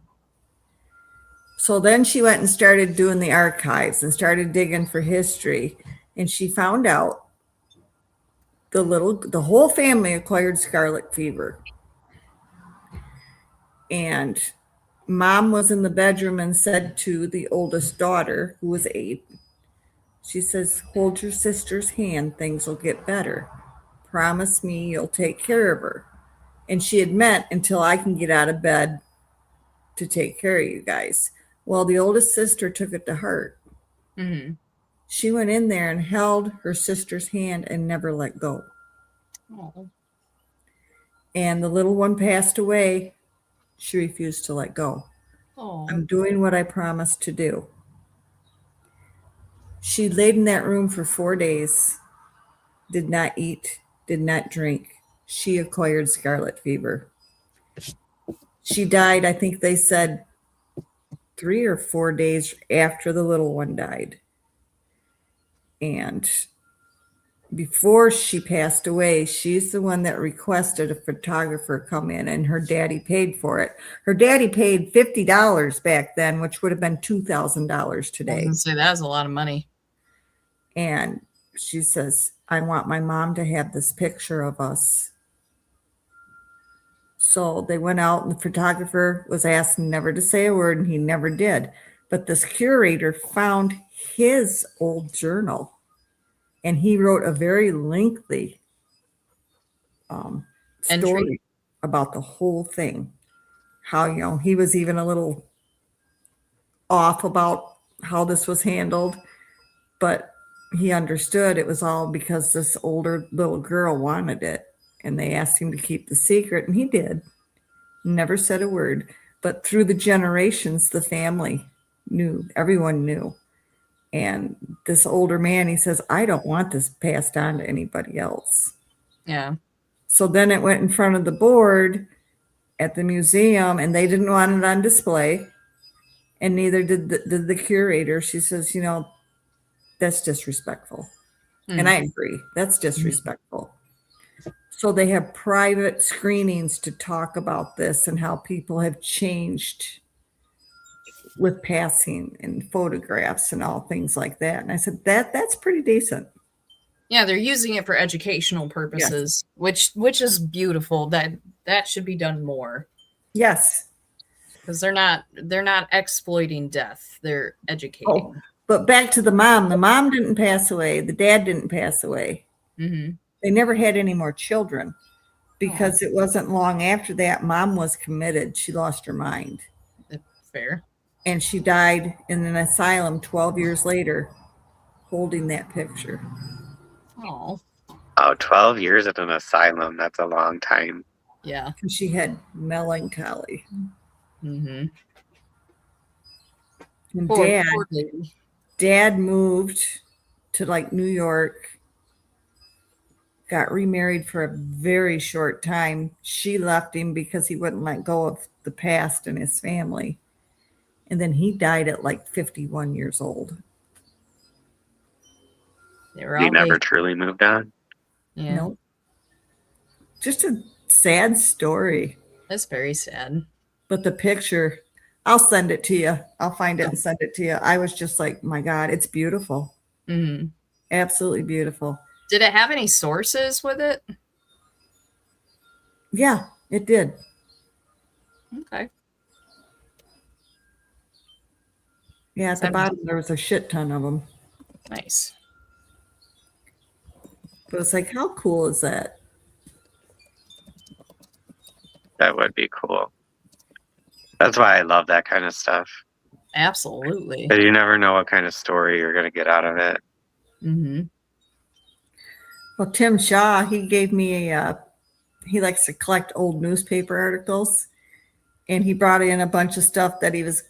So then she went and started doing the archives and started digging for history. And she found out the whole family acquired scarlet fever. And mom was in the bedroom and said to the oldest daughter, who was 8, she says, hold your sister's hand, things will get better. Promise me you'll take care of her. And she had meant until I can get out of bed to take care of you guys. Well, the oldest sister took it to heart Mm-hmm. She went in there and held her sister's hand and never let go. Oh. And the little one passed away. She refused to let go. Oh. I'm doing what I promised to do. She laid in that room for 4 days, did not eat, did not drink. She acquired scarlet fever. She died, I think they said 3 or 4 days after the little one died. And before she passed away, she's the one that requested a photographer come in, and her daddy paid for it. Her daddy paid $50 back then, which would have been $2,000 I was today. gonna say that was a lot of money. And she says, I want my mom to have this picture of us. So they went out, and the photographer was asked never to say a word, and he never did. But this curator found his old journal, and he wrote a very lengthy Entry? story about the whole thing. How, you know, he was even a little off about how this was handled, but he understood it was all because this older little girl wanted it, and they asked him to keep the secret, and he did. Never said a word. But through the generations, the family knew, everyone knew. And this older man, he says, I don't want this passed on to anybody else. Yeah. So then it went in front of the board at the museum, and they didn't want it on display. And neither did the curator. She says, you know, that's disrespectful. And I agree. That's disrespectful. So they have private screenings to talk about this and how people have changed with passing and photographs and all things like that. And I said, that's pretty decent. Yeah, they're using it for educational purposes, which is beautiful. That should be done more. Yes. Because they're not exploiting death. They're educating. Oh, but back to the mom. The mom didn't pass away. The dad didn't pass away. Mm-hmm. They never had any more children because it wasn't long after that. Mom was committed. She lost her mind. Fair. And she died in an asylum 12 years later holding that picture. Oh. Oh, 12 years at an asylum. That's a long time. Yeah. She had melancholy. Mm-hmm. And dad moved to like New York, got remarried for a very short time. She left him because he wouldn't let go of the past and his family. And then he died at like 51 years old. He never truly moved on. Yeah. Nope. Just a sad story. That's very sad. But the picture, I'll send it to you. I'll find it and send it to you. I was just like, my God, it's beautiful. Mm-hmm. Absolutely beautiful. Did it have any sources with it? Yeah, it did. Okay. Yeah, at the bottom there was a shit ton of them. Nice. But it's like, how cool is that? That would be cool. That's why I love that kind of stuff. Absolutely. But you never know what kind of story you're going to get out of it. Mm-hmm. Well, Tim Shaw, he gave me he likes to collect old newspaper articles, and he brought in a bunch of stuff that he was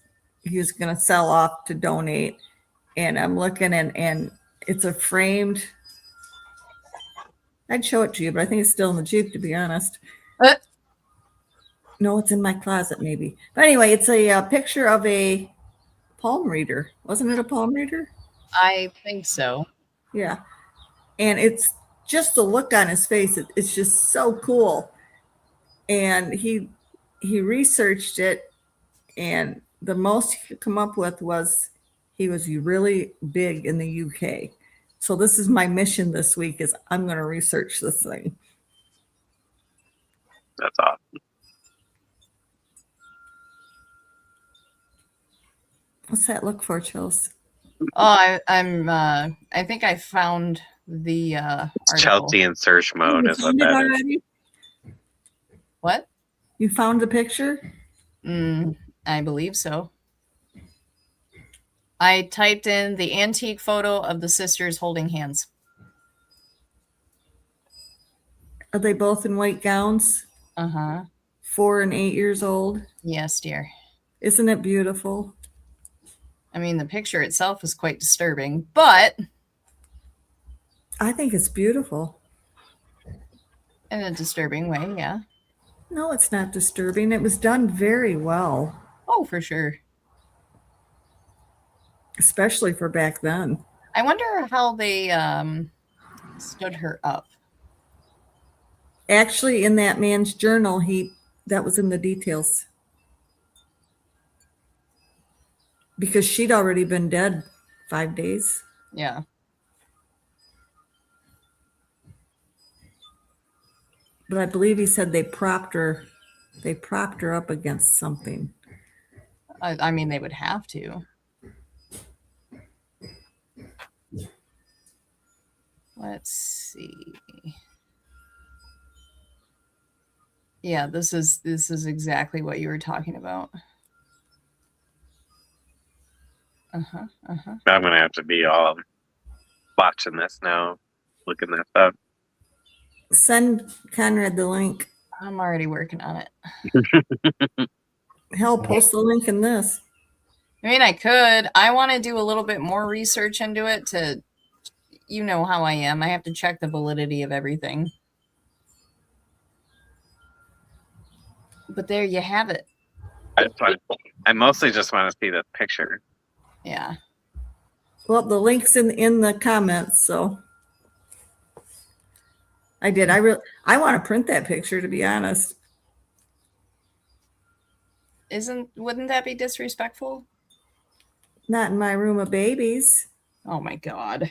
going to sell off to donate. And I'm looking, and it's a framed. I'd show it to you, but I think it's still in the Jeep, to be honest. No, it's in my closet, maybe. But anyway, it's a picture of a palm reader. Wasn't it a palm reader? I think so. Yeah. And it's just the look on his face. It's just so cool. And he researched it, and the most he could come up with was he was really big in the UK. So this is my mission this week is I'm going to research this thing. That's awesome. What's that look for, Chels? Oh, I think I found the article. Chelsea in search mode is what that is. What? You found the picture? I believe so. I typed in the antique photo of the sisters holding hands. Are they both in white gowns? Uh-huh. 4 and 8 years old. Yes, dear. Isn't it beautiful? I mean, the picture itself is quite disturbing, but I think it's beautiful. in a disturbing way, yeah. No, it's not disturbing. It was done very well, Oh, for sure. especially for back then. I wonder how they stood her up. Actually, in that man's journal, that was in the details. Because she'd already been dead 5 days. Yeah. But I believe he said they propped her up against something. I mean, they would have to. Let's see. Yeah, this is exactly what you were talking about. I'm gonna have to be all watching this now, looking this up. Send Conrad the link. I'm already working on it. Hell, post the link in this. I mean, I could. I want to do a little bit more research into it to, you know how I am. I have to check the validity of everything. But there you have it. I mostly just want to see this picture. Yeah. Well, the link's in the comments, so I did. I want to print that picture, to be honest. Wouldn't that be disrespectful? Not in my room of babies. Oh my God.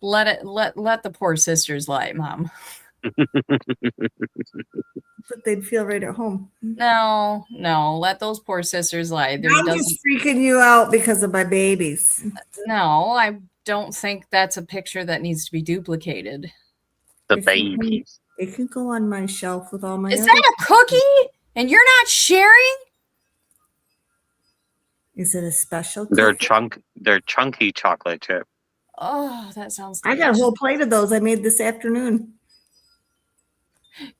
Let the poor sisters lie, Mom. But they'd feel right at home. No, let those poor sisters lie. I'm just freaking you out because of my babies. No, I don't think that's a picture that needs to be duplicated. The babies. It can go on my shelf with all my. Is that a cookie? And you're not sharing? Is it a special? They're cookie? They're chunky chocolate chip. Oh, that sounds I got a whole plate of those I made this afternoon.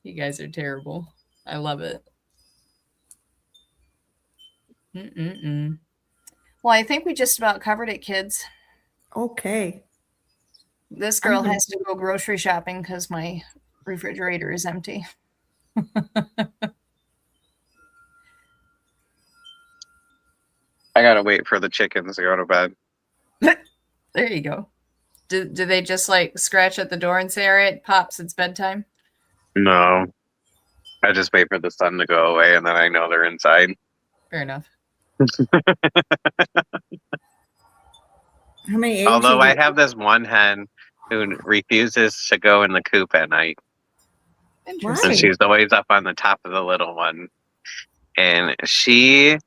You guys are terrible. I love it. Well, I think we just about covered it, kids. Okay. This girl has to go grocery shopping because my refrigerator is empty. I gotta wait for the chickens to go to bed. There you go. Do they just like scratch at the door and say, all right, Pops, it's bedtime? No. I just wait for the sun to go away and then I know they're inside. Fair enough. How many eggs? Although I have this one hen who refuses to go in the coop at night. Interesting. And she's always up on the top of the little one. And she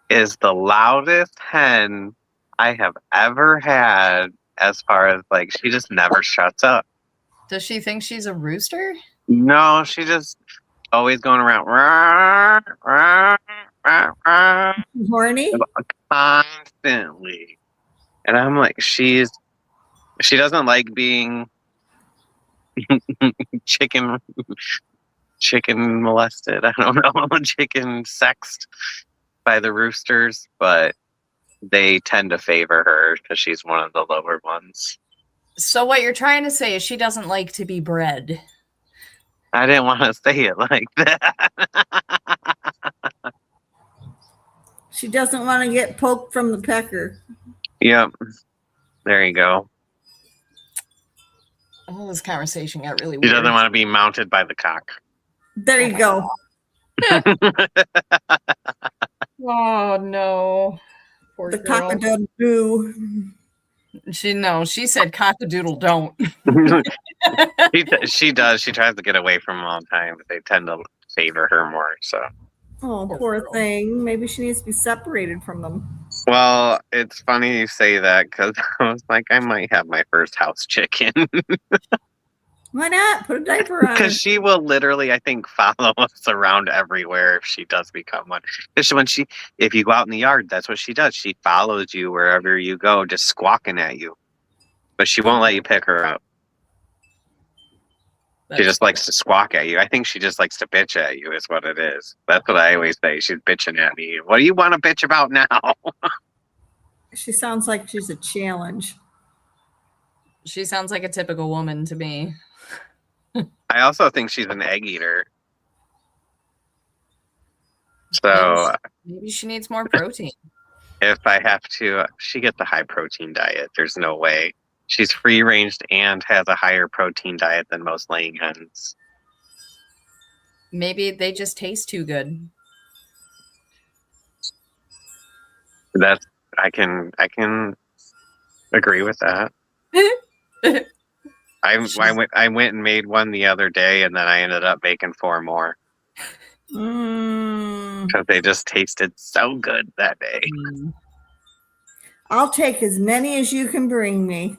is the loudest hen I have ever had, as far as like, she just never shuts up. Does she think she's a rooster? No, she just always going around. Rah, rah, rah, rah, Horny? constantly. And I'm like, she doesn't like being chicken molested. I don't know, chicken sexed by the roosters, but they tend to favor her because she's one of the lower ones. So what you're trying to say is she doesn't like to be bred. I didn't want to say it like that. She doesn't want to get poked from the pecker. Yep. There you go. Oh, this conversation got really She weird. doesn't want to be mounted by the cock. There you go. Oh no. Poor The girl. cock-a-doodle-doo. She said cock-a-doodle don't. She does. She tries to get away from them all the time, but they tend to favor her more. So, Oh, Poor poor girl. thing. Maybe she needs to be separated from them. well, it's funny you say that because I was like, I might have my first house chicken. Why not? Put a diaper on. Because she will literally, I think, follow us around everywhere if she does become one. Because if you go out in the yard, that's what she does. She follows you wherever you go, just squawking at you. But she won't let you pick her up. She just likes to squawk at you. I think she just likes to bitch at you is what it is. That's what I always say. She's bitching at me. What do you want to bitch about now? She sounds like she's a challenge. She sounds like a typical woman to me. I also think she's an egg eater. So Maybe she needs more protein. if I have to, she gets a high protein diet. There's no way. She's free ranged and has a higher protein diet than most laying hens. Maybe they just taste too good. I can agree with that. I went and made one the other day, and then I ended up making 4 more because they just tasted so good that day. I'll take as many as you can bring me.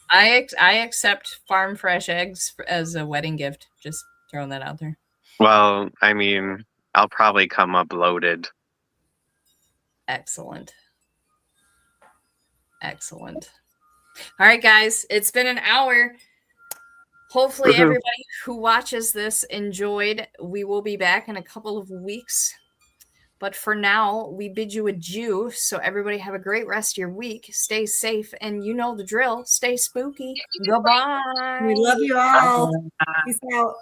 I accept farm fresh eggs as a wedding gift. Just throwing that out there. Well, I mean, I'll probably come up loaded. Excellent. Excellent. All right, guys, it's been an hour. Hopefully everybody who watches this enjoyed. We will be back in a couple of weeks. But for now, we bid you adieu. So everybody have a great rest of your week. Stay safe. And you know the drill. Stay spooky. Goodbye. We love you all. Peace out.